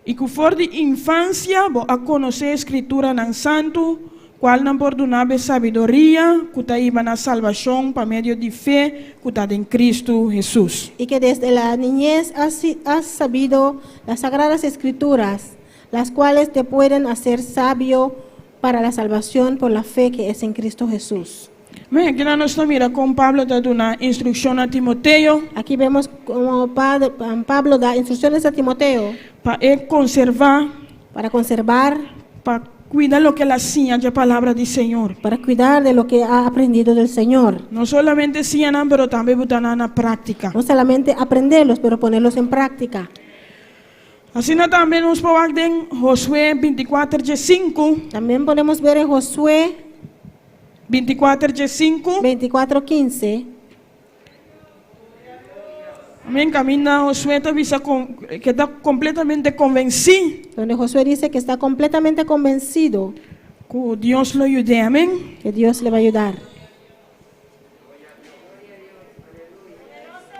Y que for de infancia vos a conocer escritura nan santo, cual nan perdonable sabiduría, que te iba a salvación por medio de fe, que está en Cristo Jesús. Y que desde la niñez has sabido las sagradas escrituras, las cuales te pueden hacer sabio para la salvación por la fe que es en Cristo Jesús. Mira, aquí nos mira con Pablo dando una instrucción a Timoteo Aquí vemos como Pablo da instrucciones a Timoteo para conservar, para conservar, para cuidar lo que la hacía de palabra del Señor. para cuidar de lo que ha aprendido del Señor. No solamente hacían, pero también botan en la práctica. No solamente aprenderlos, pero ponerlos en práctica. Así no también nos podemos ver en Josué 24:5, También podemos ver en Josué 24:5. 24:15, Amén, camina Josué que está completamente convencido donde Josué dice que está completamente convencido que Dios lo ayude. Amén. que Dios le va a ayudar.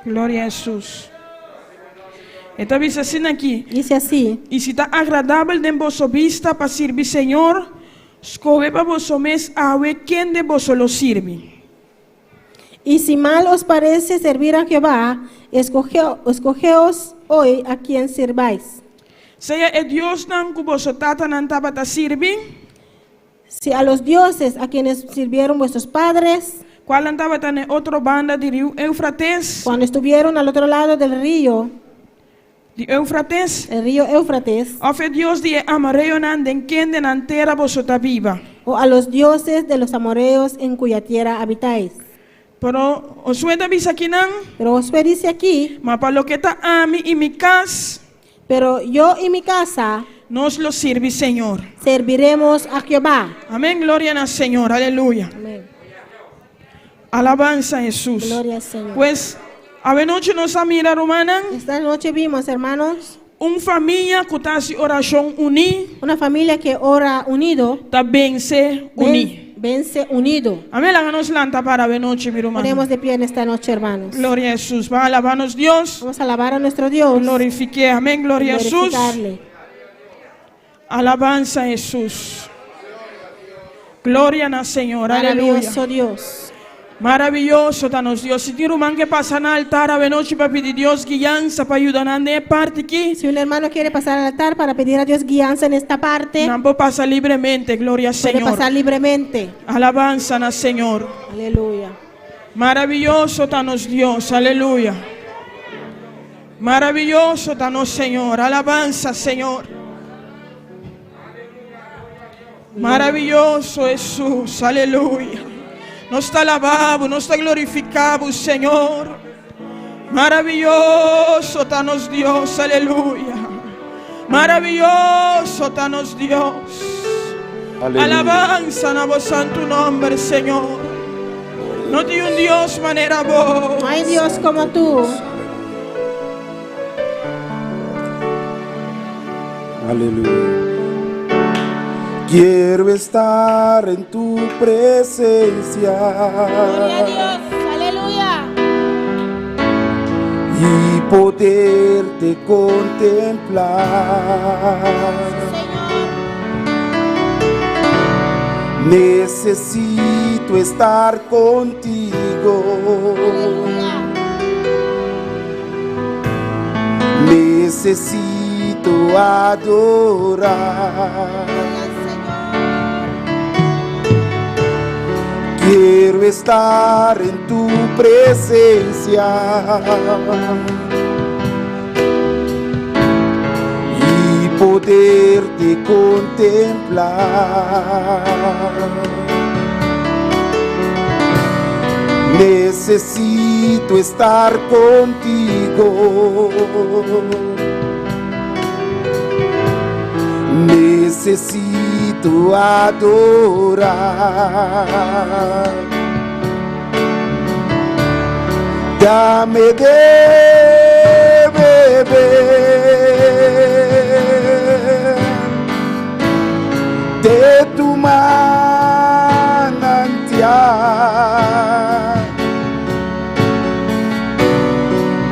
Gloria a Jesús. Esta dice así aquí. Dice así: Y si está agradable de vos vista para servir Señor, escoge para vos mes a ver quién de vos lo sirve. y si mal os parece servir a Jehová, escogeos hoy a quien sirváis. Sea el Dios nan que vos tata nan tabata sirve, Si a los dioses a quienes sirvieron vuestros padres, cual nan tabata en otra banda de río Éufrates, cuando estuvieron al otro lado del río, de Éufrates, el río Éufrates, o fe Dios de amareo nan den quien de nan tierra vos viva. o a los dioses de los amoreos en cuya tierra habitáis. Pero os suena visa aquí nan, Pero Josué dice aquí: ma para lo que está a mí y mi casa, pero yo y mi casa nos lo sirve Señor. serviremos a Jehová. Amén, gloria al Señor, aleluya. Amén. Alabanza a Jesús. Gloria al Señor. Pues, a ver noche nos mira romana, Esta noche vimos, hermanos, una familia que está en oración unida, una familia que ora unido, también se unida. vence unido. Amén, la ganos lanta para ver noche, mi hermano. Ponemos de pie en esta noche, hermanos. Gloria a Jesús. Va a alabarnos Dios. Vamos a alabar a nuestro Dios. Glorifique. Amén, gloria a Jesús. Glorificarle. Alabanza a Jesús. Gloria al Señor. Aleluya. Maravilloso Dios. Maravilloso danos Dios. Si tiene un man que pasa en altar a ver noche para pedir Dios guianza para ayudar a de parte aquí, Si un hermano quiere pasar al altar para pedir a Dios guianza en esta parte, no pasa libremente. Gloria al puede Señor. pasar libremente. Alabanza al Señor. Aleluya. Maravilloso danos Dios. Aleluya. Maravilloso danos Señor. Alabanza Señor. Maravilloso Jesús. Aleluya. Nos te alabamos, nos te glorificamos, Señor. Maravilloso danos Dios, aleluya. Maravilloso danos Dios. Aleluya. Alabanza a vos santo nombre, Señor. No hay un Dios manera vos. No hay Dios como tú. Aleluya. Quiero estar en tu presencia. Gloria a Dios. Aleluya. Y poderte contemplar. Señor. Necesito estar contigo. Aleluya. Necesito adorar. Quiero estar en tu presencia y poderte contemplar. Necesito estar contigo. Necesito adorar. Dame de beber de tu manantial.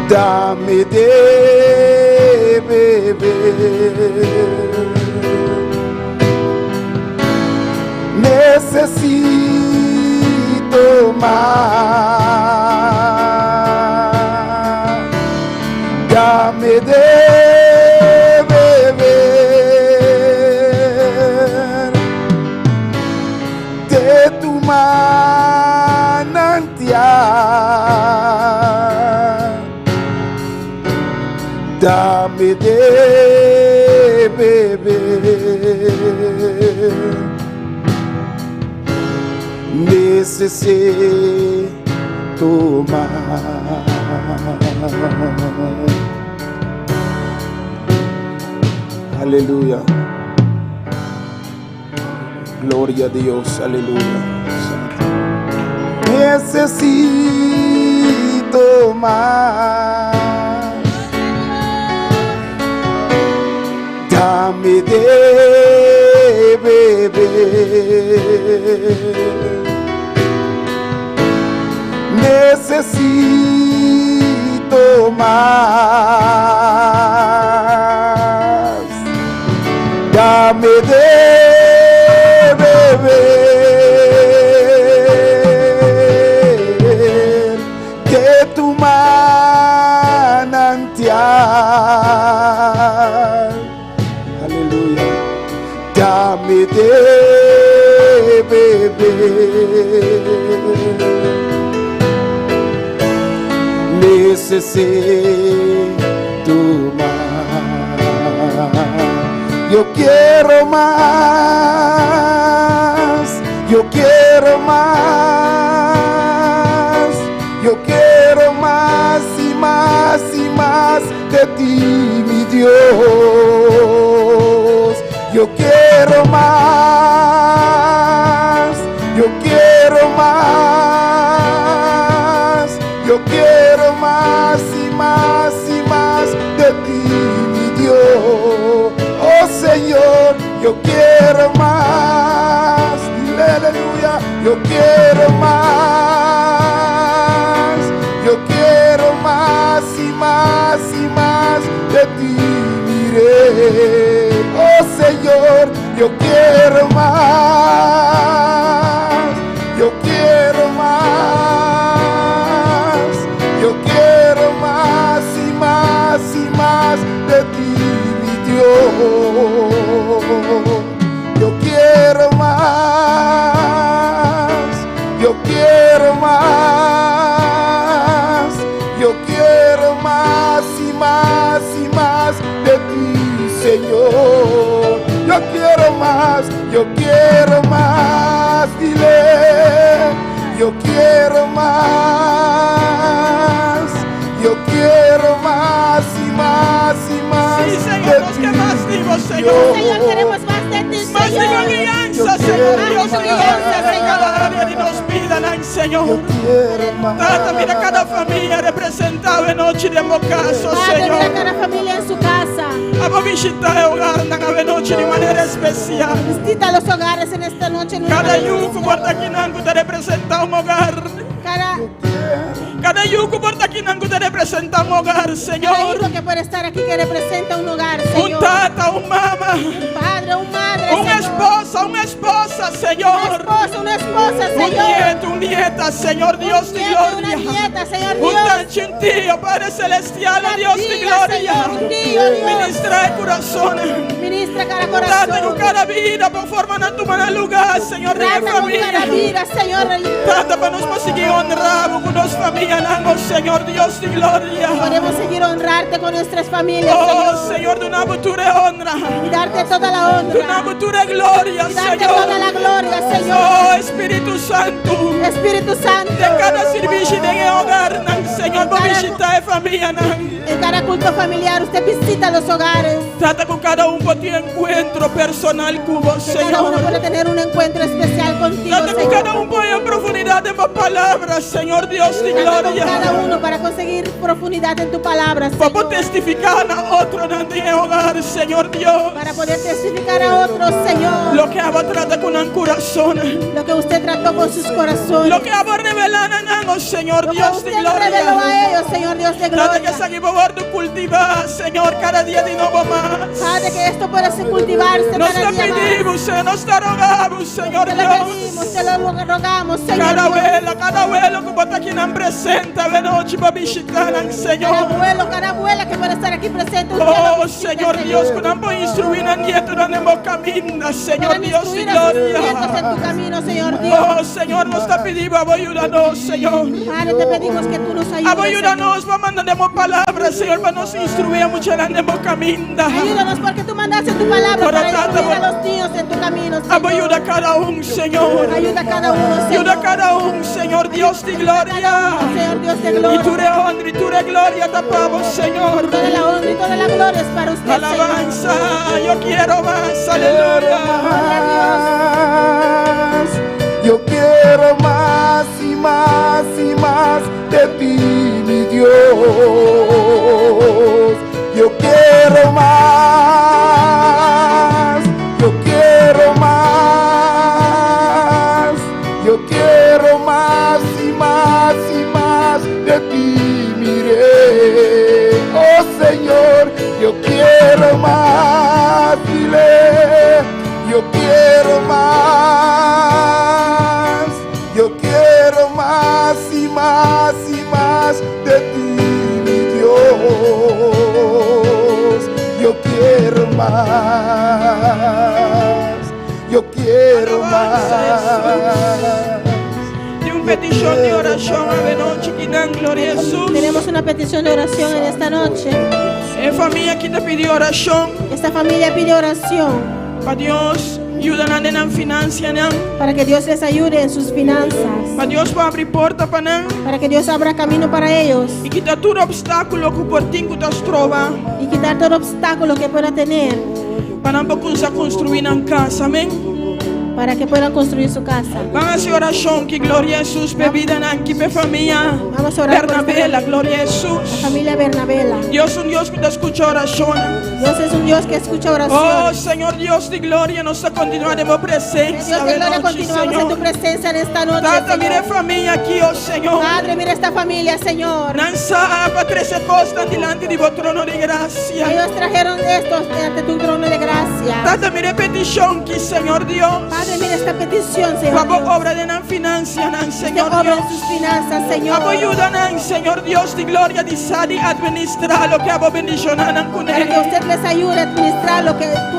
Dame de beber. Necesito más. Dame de beber de tu manantial. Dame de beber. Necesito más. Aleluya. Gloria a Dios. Aleluya. Necesito más. Dame de beber. Necesito más. Dame de beber de tu manantial. Aleluya. Dame de beber. Necesito más. Yo quiero más. Yo quiero más. Yo quiero más y más y más de ti, mi Dios. Yo quiero más. Yo quiero más. Yo quiero más y más y más de ti, mi Dios. Oh Señor, yo quiero más. Aleluya, yo quiero más. Yo quiero más y más y más de ti, mire. Oh Señor, yo quiero más. Yo quiero más. Yo quiero más y más y más de ti, mi Dios. Yo quiero más. Yo quiero más. Yo quiero más y más y más de ti, Señor. Yo quiero más. Yo quiero más. Dile. Yo quiero más. Yo quiero más y más y más. Sí, Señor, los que más dimos, Señor. Señor, queremos más de ti, Más de tu Señor. alianza, Yo Señor quiero Dios, más. alianza de cada área de nos vida, Señor. quiero más. Tata, mira cada familia representada en noche de Mocaso, Padre, mira Señor. cada familia en su casa. Vamos a visitar el hogar de noche de manera especial. Visita los hogares en esta noche. en una Cada manera yugo especial. por aquí nangu te representa un hogar. Cada yugo por aquí nangu te representa un hogar, Cada Señor. hijo que puede estar aquí que representa un hogar, Un Señor. tata, un mamá, Un padre, un madre, una Señor. esposa, Una Señor. esposa, una esposa, Un Señor. nieto, un nieta, Señor Dios de Un nieto, una gloria. nieta, Señor Un Dios. tancho, un tío, Padre celestial, Una Dios de tía, gloria. Señor, un tío, Dios. Ministra el corazón. Ministra cada Trata con corazón. cada vida por forma de tu mano lugar, Señor de Trata con familia. cada vida, Señor. Trata para nos seguir honrando con nos familia, Señor Dios de gloria. Podemos seguir honrarte con nuestras familias, Oh, Señor. Señor, de una futura honra. Y darte toda la De una honra. futura gloria, Y darte toda la Señor. gloria, Señor. Oh, Espíritu Santo. Espíritu Santo. De cada servicio de hogar, Señor, por visitar familia. En cada culto familiar usted visita los hogares. Trata con cada uno por tu encuentro personal con vos, Que cada uno Señor. pueda tener un encuentro especial contigo, Trata con cada Señor. uno por en profundidad de más palabras, Señor Dios de Trata con cada gloria. uno para conseguir profundidad en tu palabra, Para Señor. testificar a otro en el hogar, Señor Dios. Para poder testificar a otros, Señor. Lo que hago trata con un corazón. Lo que usted trató con sus corazones. Lo que hago revelar a Señor Lo que Dios de usted reveló gloria. a ellos, Señor Dios de Trata que gloria. seguimos por cultivar, Señor, cada día de nuevo más. Padre, que esto pueda cultivarse Nos cada te día más. pedimos, Señor, nos te rogamos, Señor Te lo pedimos, Dios. te lo rogamos, Señor Cada Dios. abuelo que está aquí nos presenta de noche para visitar, Cada Señor. abuelo, cada abuela que pueda estar aquí presente. usted Oh, lo visita, Señor Dios, que nos puede instruir a nietos en el camino, Señor Puedan Dios de instruir a sus nietos en gloria. tu camino, Señor Dios. Oh, Señor, nos te pedimos, ayúdanos, Señor. Padre, te pedimos que tú nos ayudes. Ayúdanos, para mandarnos palabras, Señor, para nos instruir mucho en el camino. Ayúdanos porque tú mandaste tu palabra Por para tanto, instruir a los niños en tu camino, Señor. Ayuda a cada uno, Señor. Ayuda a cada uno, Ayuda Señor. a cada uno, Señor Dios de gloria. Señor Dios de Y gloria. tu honra y tu gloria tapamos, Señor. Toda la honra y toda la gloria es para usted, Señor. Alabanza, yo quiero más, aleluya. Más. Yo quiero más y más y más de ti, mi Dios. Yo quiero más, yo quiero más, yo quiero más y más y más de ti, mi Rey. Oh Señor, yo quiero más, dile, yo quiero más, yo quiero más y más y más de ti, mi Dios. Yo quiero más, yo quiero Alabanza, más. De un petición de oración a de noche, que dan gloria a Jesús. Tenemos una petición de oración en esta noche. Familia que te pidió oración. Esta familia pide oración Para Dios, ayuda en la financia, para que Dios les ayude en sus finanzas, para Dios va a abrir puerta para para que Dios abra camino para ellos y quitar todo obstáculo que por ti que te trova. y quitar todo obstáculo que pueda tener Para no construir una casa, amén. para que puedan construir su casa. Van a hacer oración que gloria a Jesús, bebida en equipe familia. Vamos a orar por esta Bernabela, familia. gloria a La Jesús. familia Bernabela. Dios es un Dios que te escucha oración. Dios es un Dios que escucha Oh, oración. Señor Dios de gloria, nos continuaremos presencia. Dios de de gloria, noche, continuamos en tu Señor. presencia en esta noche, Tata, mire Señor. familia aquí, oh Señor. Padre, mira esta familia, Señor. Nansa, Patricia Costa, delante de vuestro trono de gracia. Ellos trajeron esto ante tu trono de gracia. Tata, mire petición que Señor Dios. Padre, mira esta petición, Señor Vamos Dios. obra de la financia, Que Señor obra Dios. en sus finanzas, Señor. Vamos ayudan, Señor Dios de gloria, de sadi administrar lo que hago bendicionan con Para que él. usted les ayude a administrar lo que tú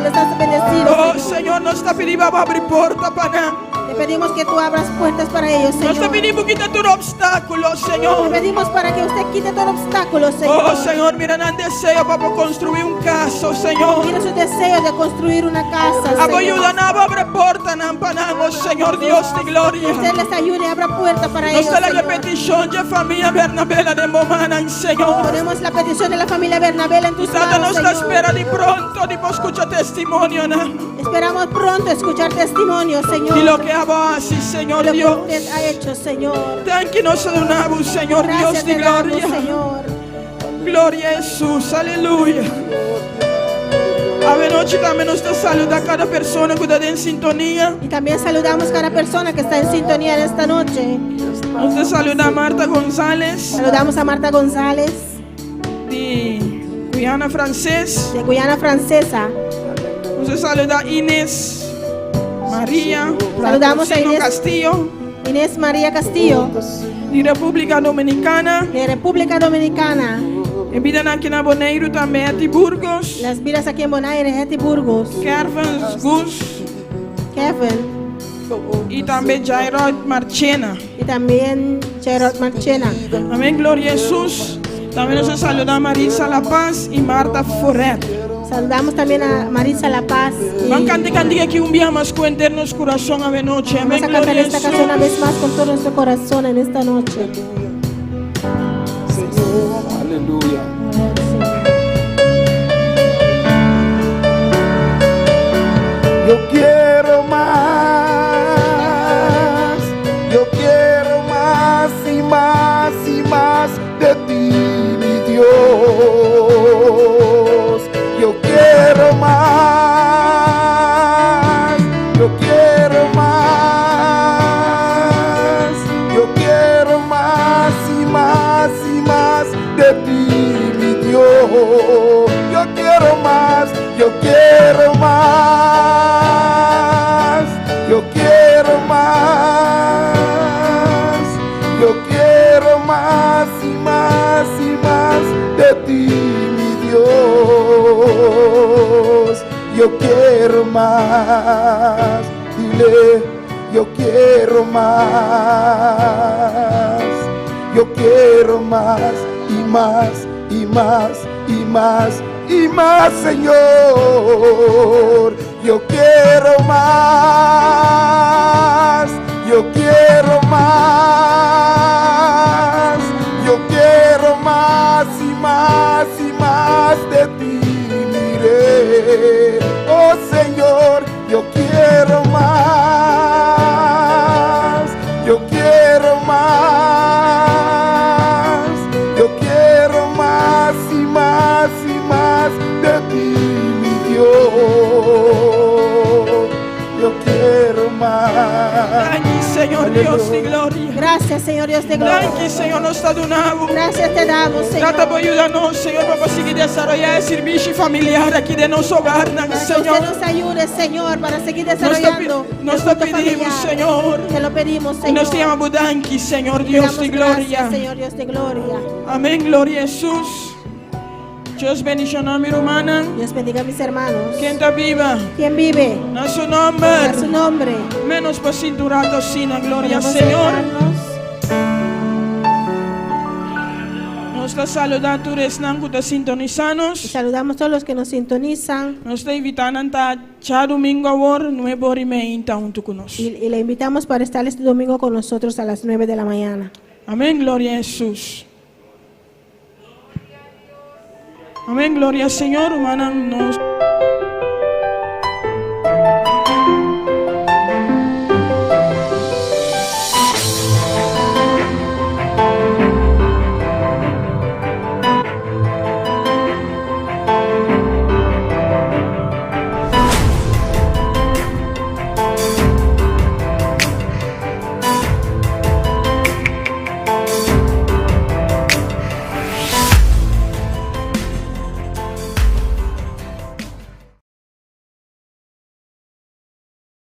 les has bendecido, Oh, Señor. Señor, nos está pidiendo vamos a abrir puerta para. Te pedimos que tú abras puertas para ellos, Nos está Señor. pidiendo quitar todo obstáculo, Te Señor. pedimos para que usted quite todo obstáculo, Señor. Oh, Señor, mira, no deseo para construir un caso, Señor. Mira sus deseos de construir una casa, Abo Señor. ayuda, no abre puerta, no empanamos, Señor Dios de Que gloria. usted les ayude, abra puerta para Nos ellos, está la Señor. petición de familia Bernabela de Momana, Señor. Ponemos la petición de la familia Bernabela en tus Tata manos, nos está Señor. espera de pronto, de escuchar testimonio, ¿no? Esperamos pronto escuchar testimonios, Y Señor. lo que alabado así, Señor lo que Dios. usted ha hecho, Señor. Thank you, nos adoramos, Señor Dios Gracias de te damos, gloria. Señor. Gloria a Jesús, aleluya. A noche también nos saluda a cada persona que está en sintonía. Y también saludamos a cada persona que está en sintonía en esta noche. Nos saluda a Marta González Saludamos a Marta González de Guyana Francés. de Guyana Francesa. Nos saluda a Inés María Saludamos a Inés. Castillo Inés María Castillo de República Dominicana. de República Dominicana. E vida aqui na Bonaire também de Burgos. Las vidas aquí en Bonaire, Eti Burgos. Kevin Gus Kevin e também Jairod Marchena. y también Gerard Marchena. Amém, glória a Jesus. Também nos saluda a Marisa La Paz e Marta Forret. Saludamos también a Marisa La Paz. Y Vamos a cantar aqui día más con eternos corazón a noche. Amén, vamos a cantar gloria a esta canción una Jesús. vez más con todo nuestro corazón en esta noche. Aleluya. Yo quiero más y más y más de ti, mi Dios. Yo quiero más, yo quiero más, yo quiero más y más y más de ti, mi Dios. Yo quiero más, yo quiero más, yo quiero más, yo quiero más y más y más de ti, mi Dios. Yo quiero más, dile, yo quiero más, yo quiero más y más y más y más y más, Señor. Yo quiero más, yo quiero más, yo quiero más y más y más de ti, mire, oh Señor, yo quiero más, yo quiero más, yo quiero más y más y más de ti, mi Dios. Yo quiero más. Thank you, Señor Dios de gloria. Gracias, Señor Dios de gloria. Thank you, Señor, nos adoramos. Gracias te damos, Trata Señor. por ayudarnos, Señor, para conseguir desarrollar el servicio familiar aquí de nuestro hogar, Para que Señor. usted nos ayude, Señor, para seguir Nos desarrollando nos el culto pedimos, familiar. Señor. Te lo pedimos, Y Señor. nos llamamos Danki, Señor Te Dios damos de gracias, gloria. Señor Dios de gloria. Amén, gloria a Jesús. Dios bendiga a mi hermana. Dios bendiga a mis hermanos. Quien está viva, ¿Quién vive? a su A su nombre. nombre. Menos por cinturado, sino gloria al Podemos Señor. sentarnos. Nos está saludando a todos los que están Y sintonizados. saludamos a todos los que nos sintonizan Nos está invitando a cada domingo ahora, 9:30 junto con nosotros. y le invitamos para estar este domingo con nosotros a las 9 de la mañana. Amén, gloria a Jesús. Amén, gloria al Señor, hermana. Nos